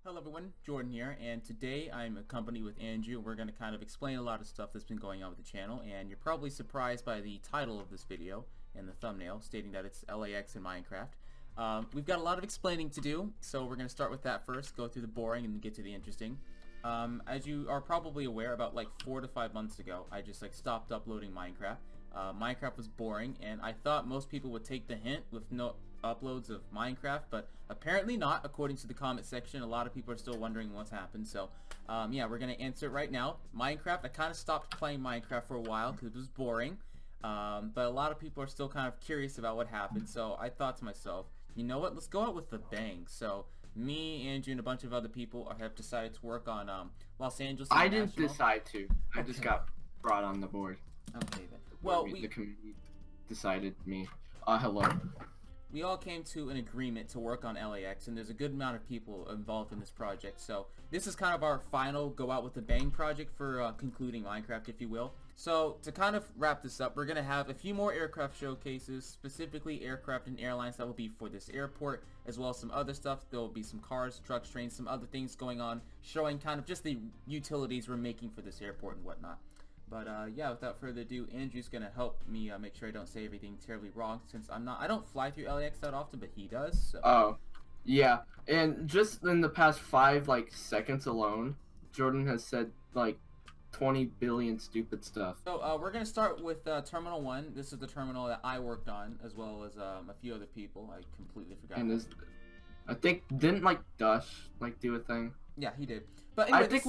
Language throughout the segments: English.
Hello everyone, Jordan here, and today I'm accompanied with Andrew. We're going to kind of explain a lot of stuff that's been going on with the channel, and you're probably surprised by the title of this video and the thumbnail stating that it's LAX in Minecraft. We've got a lot of explaining to do, so we're going to start with that first, go through the boring and get to the interesting. As you are probably aware, about like 4 to 5 months ago, I just stopped uploading Minecraft. Minecraft was boring, and I thought most people would take the hint with no uploads of Minecraft, but apparently not. According to the comment section, a lot of people are still wondering what's happened. So yeah, we're gonna answer it right now. Minecraft, I kind of stopped playing Minecraft for a while because it was boring, but a lot of people are still kind of curious about what happened. So I thought to myself, you know what, let's go out with a bang. So me, Andrew, and a bunch of other people have decided to work on Los Angeles I didn't International. decide to. I just got brought on the board. Okay then. Well, the committee decided me. Hello. We all came to an agreement to work on LAX, and there's a good amount of people involved in this project. So this is kind of our final go out with a bang project for concluding Minecraft, if you will. So to kind of wrap this up, we're going to have a few more aircraft showcases, specifically aircraft and airlines that will be for this airport, as well as some other stuff. There will be some cars, trucks, trains, some other things going on, showing kind of just the utilities we're making for this airport and whatnot. But yeah, without further ado, Andrew's gonna help me make sure I don't say everything terribly wrong, since I don't fly through LAX that often, but he does. So. Oh, yeah. And just in the past 5 seconds alone, Jordan has said 20 billion stupid stuff. So we're gonna start with Terminal 1. This is the terminal that I worked on, as well as a few other people. I completely forgot. And this, I think, didn't Dush do a thing? Yeah, he did. But anyway, I think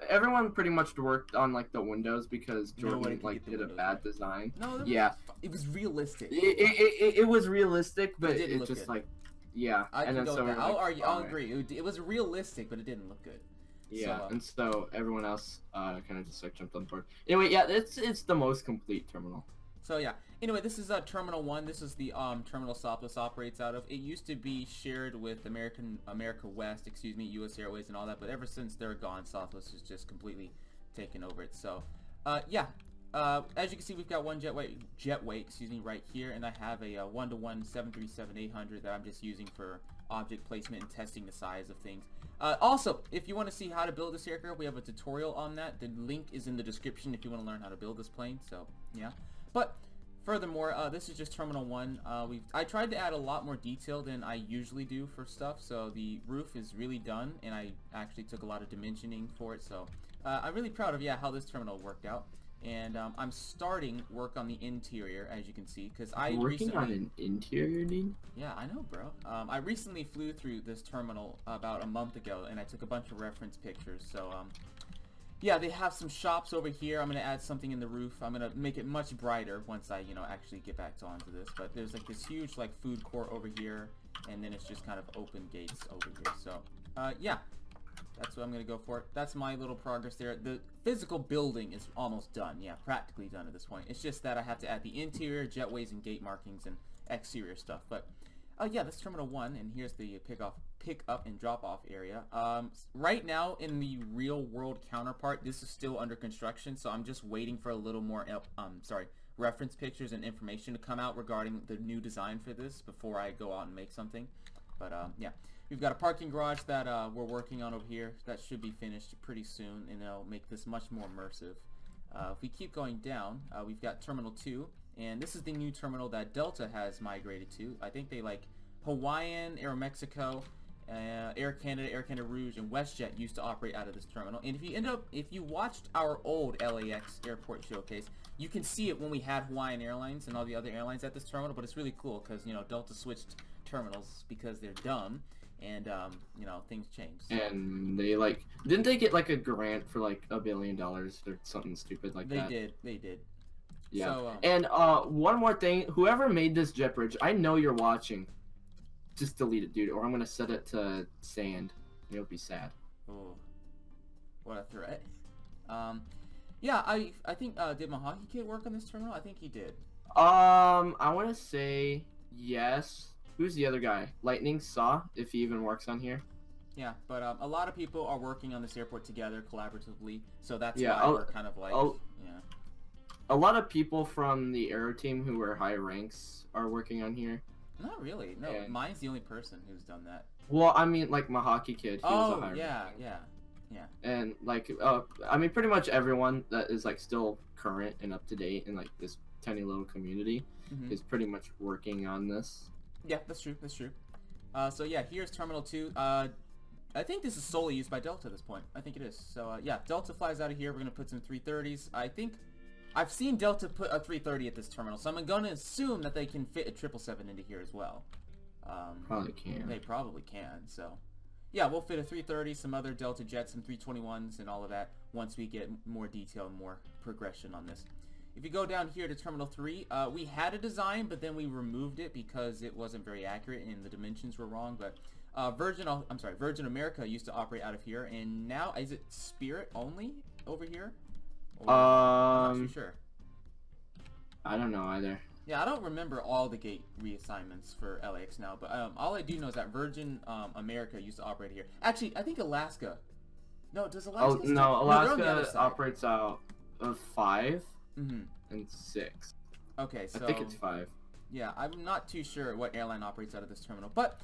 everyone pretty much worked on the windows because Jordan did a bad design. No, yeah, it was realistic. It was realistic, but it just good. yeah. And then so I'll agree. It was realistic, but it didn't look good. Yeah, so, and so everyone else kind of just jumped on board. Anyway, yeah, it's the most complete terminal. So yeah. Anyway, this is Terminal 1. This is the terminal Sopless operates out of. It used to be shared with America West, US Airways and all that, but ever since they're gone, Sopless has just completely taken over it. So, yeah. As you can see, we've got one jetway, right here, and I have a 1-to-1 737-800 that I'm just using for object placement and testing the size of things. Also, if you want to see how to build this aircraft, we have a tutorial on that. The link is in the description if you want to learn how to build this plane. So, yeah. But furthermore, this is just Terminal 1. I tried to add a lot more detail than I usually do for stuff, so the roof is really done, and I actually took a lot of dimensioning for it, so I'm really proud of how this terminal worked out. And I'm starting work on the interior, as you can see, because I working on an interior, dude? Yeah, I know, bro. I recently flew through this terminal about a month ago, and I took a bunch of reference pictures, so yeah, they have some shops over here. I'm going to add something in the roof. I'm going to make it much brighter once I, actually get back onto this. But there's this huge food court over here, and then it's just kind of open gates over here. So, yeah, that's what I'm going to go for. That's my little progress there. The physical building is almost done. Yeah, practically done at this point. It's just that I have to add the interior, jetways, and gate markings, and exterior stuff. But yeah, that's Terminal 1, and here's the pick up and drop off area. Right now, in the real world counterpart, this is still under construction, so I'm just waiting for a little more reference pictures and information to come out regarding the new design for this before I go out and make something. But yeah, we've got a parking garage that we're working on over here. That should be finished pretty soon, and it'll make this much more immersive. If we keep going down, we've got Terminal 2. And this is the new terminal that Delta has migrated to. I think they Hawaiian, Aeromexico, Air Canada Rouge, and WestJet used to operate out of this terminal. And if you watched our old LAX airport showcase, you can see it when we had Hawaiian Airlines and all the other airlines at this terminal. But it's really cool because Delta switched terminals because they're dumb, and things changed. So. And they didn't they get a grant for $1 billion or something stupid like that? They did. Yeah. So, and one more thing, whoever made this jet bridge, I know you're watching. Just delete it, dude, or I'm gonna set it to sand. You'll be sad. Oh, what a threat. Yeah, I think did Mahaki Kid work on this terminal? I think he did. I want to say yes. Who's the other guy? Lightning Saw, if he even works on here. Yeah, but a lot of people are working on this airport together collaboratively, so that's why we're kind of yeah. A lot of people from the Aero team who are high ranks are working on here. Not really. No, mine's the only person who's done that. Well, I mean, like my hockey kid, he was a Oh, higher yeah, ranking. yeah. And like, I mean, pretty much everyone that is like still current and up to date in like this tiny little community Hmm. is pretty much working on this. Yeah, that's true. That's true. So yeah, here's Terminal 2. I think this is solely used by Delta at this point. I think it is. So yeah, Delta flies out of here. We're gonna put some 330s. I think I've seen Delta put a 330 at this terminal, so I'm gonna assume that they can fit a 777 into here as well. Probably can. They probably can. So yeah, we'll fit a 330, some other Delta jets, some 321s, and all of that once we get more detail and more progression on this. If you go down here to Terminal 3, we had a design, but then we removed it because it wasn't very accurate and the dimensions were wrong. But Virgin America used to operate out of here, and now is it Spirit only over here? Or, I'm not too sure. I don't know either. Yeah, I don't remember all the gate reassignments for LAX now, but all I do know is that Virgin America used to operate here. Actually, I think Alaska. No, does Alaska? Oh no, Alaska they're on the other side. operates out of 5 Mm-hmm. and 6. Okay, so I think it's 5. yeah, I'm not too sure what airline operates out of this terminal, but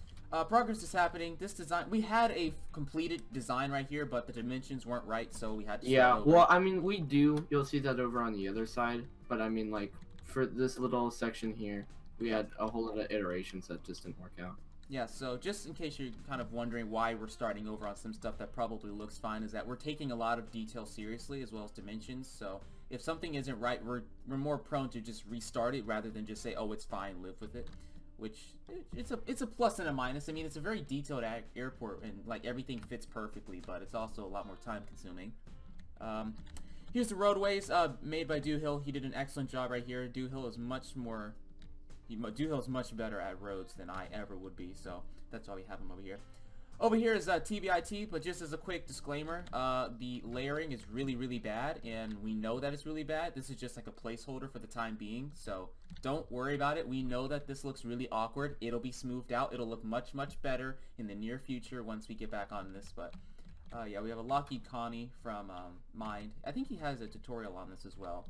progress is happening. This design, we had a completed design right here, but the dimensions weren't right, so we had to Yeah, start over. well, I mean, we do. You'll see that over on the other side, but I mean, like, for this little section here, we had a whole lot of iterations that just didn't work out. Yeah, so just in case you're kind of wondering why we're starting over on some stuff that probably looks fine, is that we're taking a lot of detail seriously as well as dimensions. So if something isn't right, we're more prone to just restart it rather than just say, oh, it's fine, live with it. Which it's a plus and a minus. I mean, it's a very detailed airport and like everything fits perfectly, but it's also a lot more time consuming. Here's the roadways made by Doohill. He did an excellent job right here. Doohill is much better at roads than I ever would be, so that's why we have him over here. Over here is TBIT, but just as a quick disclaimer, the layering is really, really bad, and we know that it's really bad. This is just like a placeholder for the time being, so don't worry about it. We know that this looks really awkward. It'll be smoothed out. It'll look much, much better in the near future once we get back on this, but yeah, we have a Lockheed Connie from Mind. I think he has a tutorial on this as well.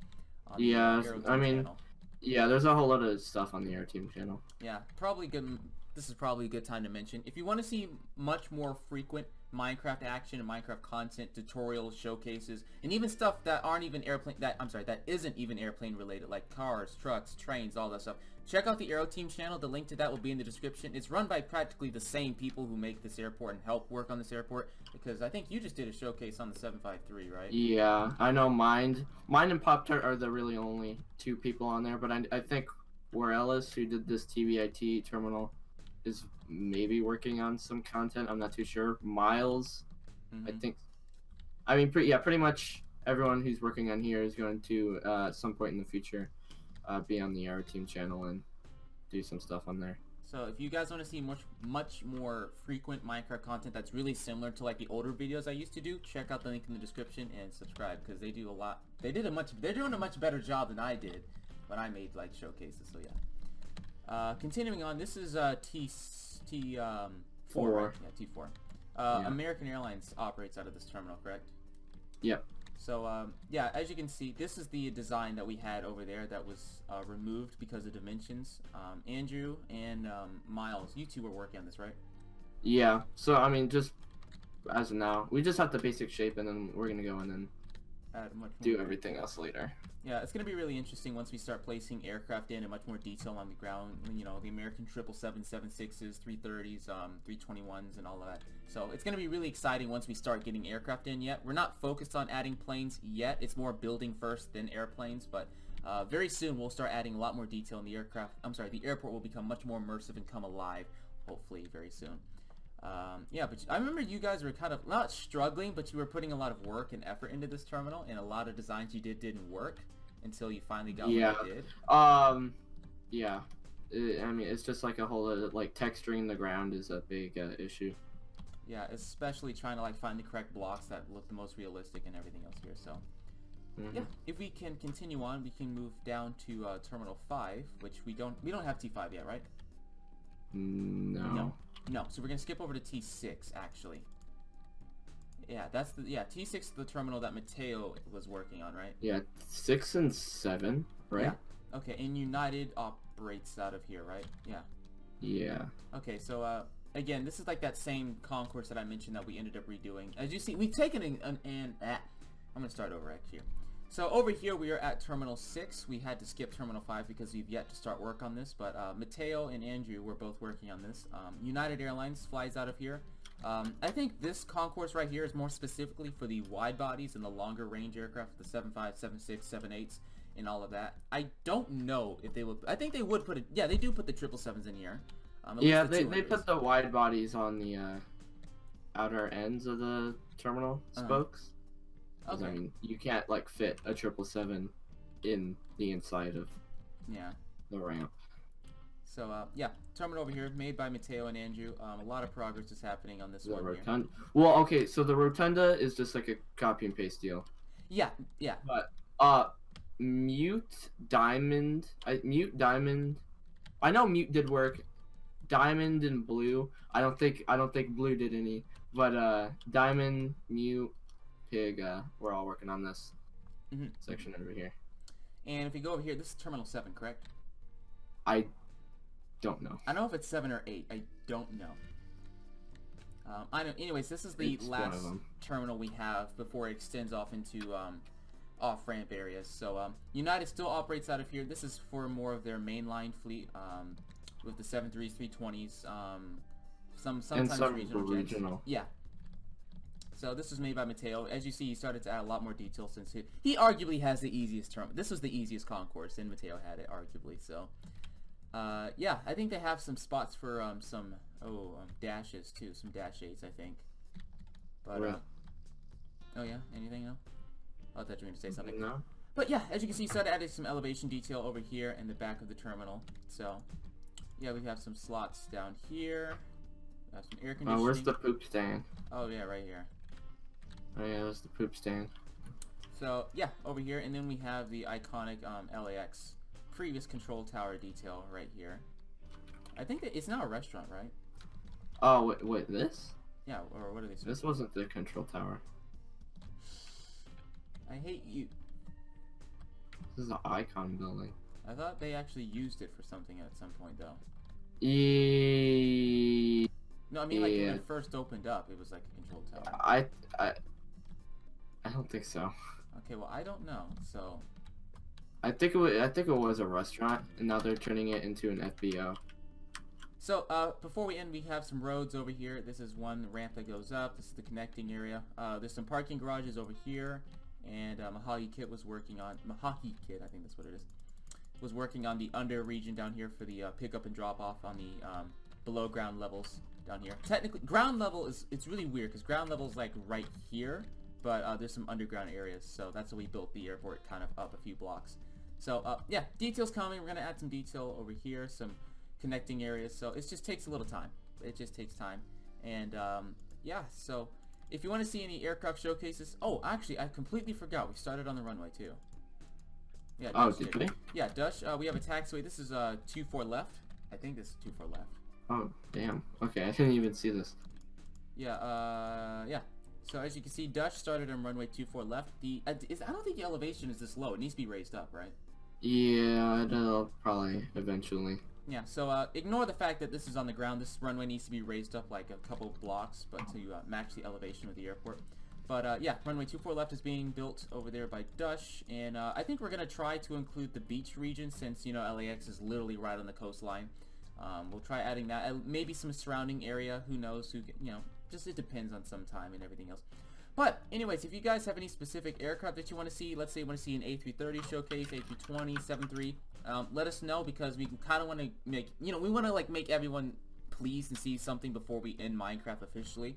On Yeah, the I mean, channel. yeah, there's a whole lot of stuff on the Air Team channel. Yeah, probably good. This is probably a good time to mention. If you want to see much more frequent Minecraft action and Minecraft content, tutorials, showcases, and even stuff that aren't even that isn't even airplane related, like cars, trucks, trains, all that stuff, check out the Aero Team channel. The link to that will be in the description. It's run by practically the same people who make this airport and help work on this airport, because I think you just did a showcase on the 753, right? Yeah, I know Mind and Pop-Tart are the really only 2 people on there, but I think Ellis, who did this TBIT terminal, is maybe working on some content. I'm not too sure. Miles, I think. I mean, pretty much everyone who's working on here is going to at some point in the future be on the Aero Team channel and do some stuff on there. So if you guys want to see much more frequent Minecraft content that's really similar to like the older videos I used to do, check out the link in the description and subscribe, because they do a lot. They're doing a much better job than I did when I made like showcases. So yeah. Continuing on, this is T4. Right? Yeah, T4. Yeah. American Airlines operates out of this terminal, correct? Yep. So yeah, as you can see, this is the design that we had over there that was removed because of dimensions. Andrew and Miles, you two were working on this, right? Yeah. So I mean, just as of now, we just have the basic shape, and then we're gonna go and then do everything else later. Yeah, it's going to be really interesting once we start placing aircraft in much more detail on the ground. You know, the American 777-76s, 330s, 321s, and all of that. So it's going to be really exciting once we start getting aircraft in yet. We're not focused on adding planes yet. It's more building first, then airplanes. But very soon we'll start adding a lot more detail in the aircraft. I'm sorry, the airport will become much more immersive and come alive, hopefully, very soon. Yeah, but I remember you guys were kind of not struggling, but you were putting a lot of work and effort into this terminal, and a lot of designs you didn't work until you finally got what you did. Yeah. I mean, it's just like a whole lot of, like, texturing the ground is a big issue. Yeah, especially trying to like find the correct blocks that look the most realistic and everything else here. So yeah, if we can continue on, we can move down to Terminal 5, which we don't have T5 yet, right? No. No, so we're gonna skip over to T6 actually. Yeah, that's T6 is the terminal that Mateo was working on, right? Yeah, 6 and 7, right? Yeah. Okay, and United operates out of here, right? Yeah. Yeah. Okay, so again, this is like that same concourse that I mentioned that we ended up redoing. As you see, we've taken I'm gonna start over actually. So over here we are at Terminal 6. We had to skip Terminal 5 because we've yet to start work on this, but Mateo and Andrew were both working on this. United Airlines flies out of here. I think this concourse right here is more specifically for the wide bodies and the longer range aircraft, the 75, 76, 78s, and all of that. I don't know if they would. I think they would put it. Yeah, they do put the 777s in here. Yeah, they put the wide bodies on the outer ends of the terminal spokes. Okay. I mean, you can't like fit a 777 in the inside of the ramp. So yeah, terminal over here made by Mateo and Andrew. A lot of progress is happening on this one here. Well, okay, so the Rotunda is just like a copy and paste deal. Yeah. But Mute Diamond. I know Mute did work. Diamond and Blue. I don't think Blue did any. But Diamond, Mute, Pig, we're all working on this section over here. And if you go over here, this is Terminal 7, correct? I don't know. I don't know if it's 7 or 8. I don't know. I know. Anyways, this is the last terminal we have before it extends off into off-ramp areas. So United still operates out of here. This is for more of their mainline fleet with the 73s, 320s, sometimes regional. Yeah. So this was made by Mateo. As you see, he started to add a lot more detail since he arguably has the easiest terminal. This was the easiest concourse, and Mateo had it arguably. So yeah, I think they have some spots for some dashes too, some dash 8s, I think. But oh yeah, anything else? I thought you were going to say something. No. But yeah, as you can see, started adding some elevation detail over here in the back of the terminal. So yeah, we have some slots down here. Some air conditioning. Oh, where's the poop stand? Oh yeah, right here. Oh yeah, that's the poop stand. So yeah, over here, and then we have the iconic LAX previous control tower detail right here. I think that it's now a restaurant, right? Oh wait, this? Yeah, or what are they saying? This wasn't the control tower. I hate you. This is an icon building. I thought they actually used it for something at some point though. No, I mean like when it first opened up, it was like a control tower. I don't think so. Okay, well I don't know. So I think it was a restaurant, and now they're turning it into an FBO. So before we end, we have some roads over here. This is one ramp that goes up. This is the connecting area. There's some parking garages over here, and Mahaki Kit, I think that's what it is, was working on the under region down here for the pickup and drop off on the below ground levels down here. Technically, ground level it's really weird because ground level is like right here, but there's some underground areas, so that's how we built the airport kind of up a few blocks. So yeah, details coming. We're gonna add some detail over here, some connecting areas. So it just takes a little time. It just takes time, and yeah. So if you want to see any aircraft showcases, oh, actually, I completely forgot. We started on the runway too. Yeah. Oh, did we? Yeah, Dush. We have a taxiway. This is 24 left. I think this is 24 left. Oh, damn. Okay, I didn't even see this. Yeah. Yeah. So as you can see, Dush started on runway 24 left. I don't think the elevation is this low. It needs to be raised up, right? Yeah, it'll probably eventually. Yeah, so ignore the fact that this is on the ground. This runway needs to be raised up like a couple blocks, but to match the elevation of the airport. But yeah, runway 24 left is being built over there by Dush, and I think we're gonna try to include the beach region since LAX is literally right on the coastline. We'll try adding that, maybe some surrounding area. Who knows? Just it depends on some time and everything else. But anyways, if you guys have any specific aircraft that you want to see, let's say you want to see an A330 showcase, A320, 73, let us know, because we kind of want to make, we want to like make everyone pleased and see something before we end Minecraft officially.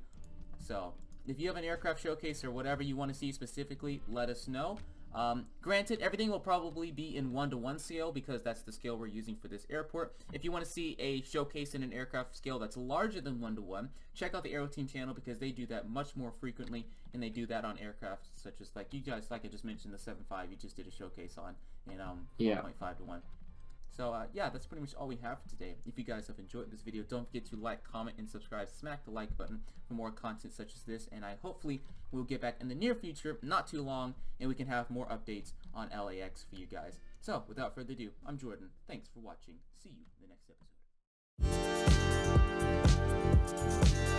So if you have an aircraft showcase or whatever you want to see specifically, let us know. Granted, everything will probably be in 1:1 scale because that's the scale we're using for this airport. If you want to see a showcase in an aircraft scale that's larger than 1:1, check out the Aero Team channel because they do that much more frequently, and they do that on aircraft such as like you guys, like I just mentioned, the 7.5 you just did a showcase on in 1.5:1. So yeah, that's pretty much all we have for today. If you guys have enjoyed this video, don't forget to like, comment, and subscribe. Smack the like button for more content such as this, and I hopefully will get back in the near future, not too long, and we can have more updates on LAX for you guys. So without further ado, I'm Jordan. Thanks for watching. See you in the next episode. bye.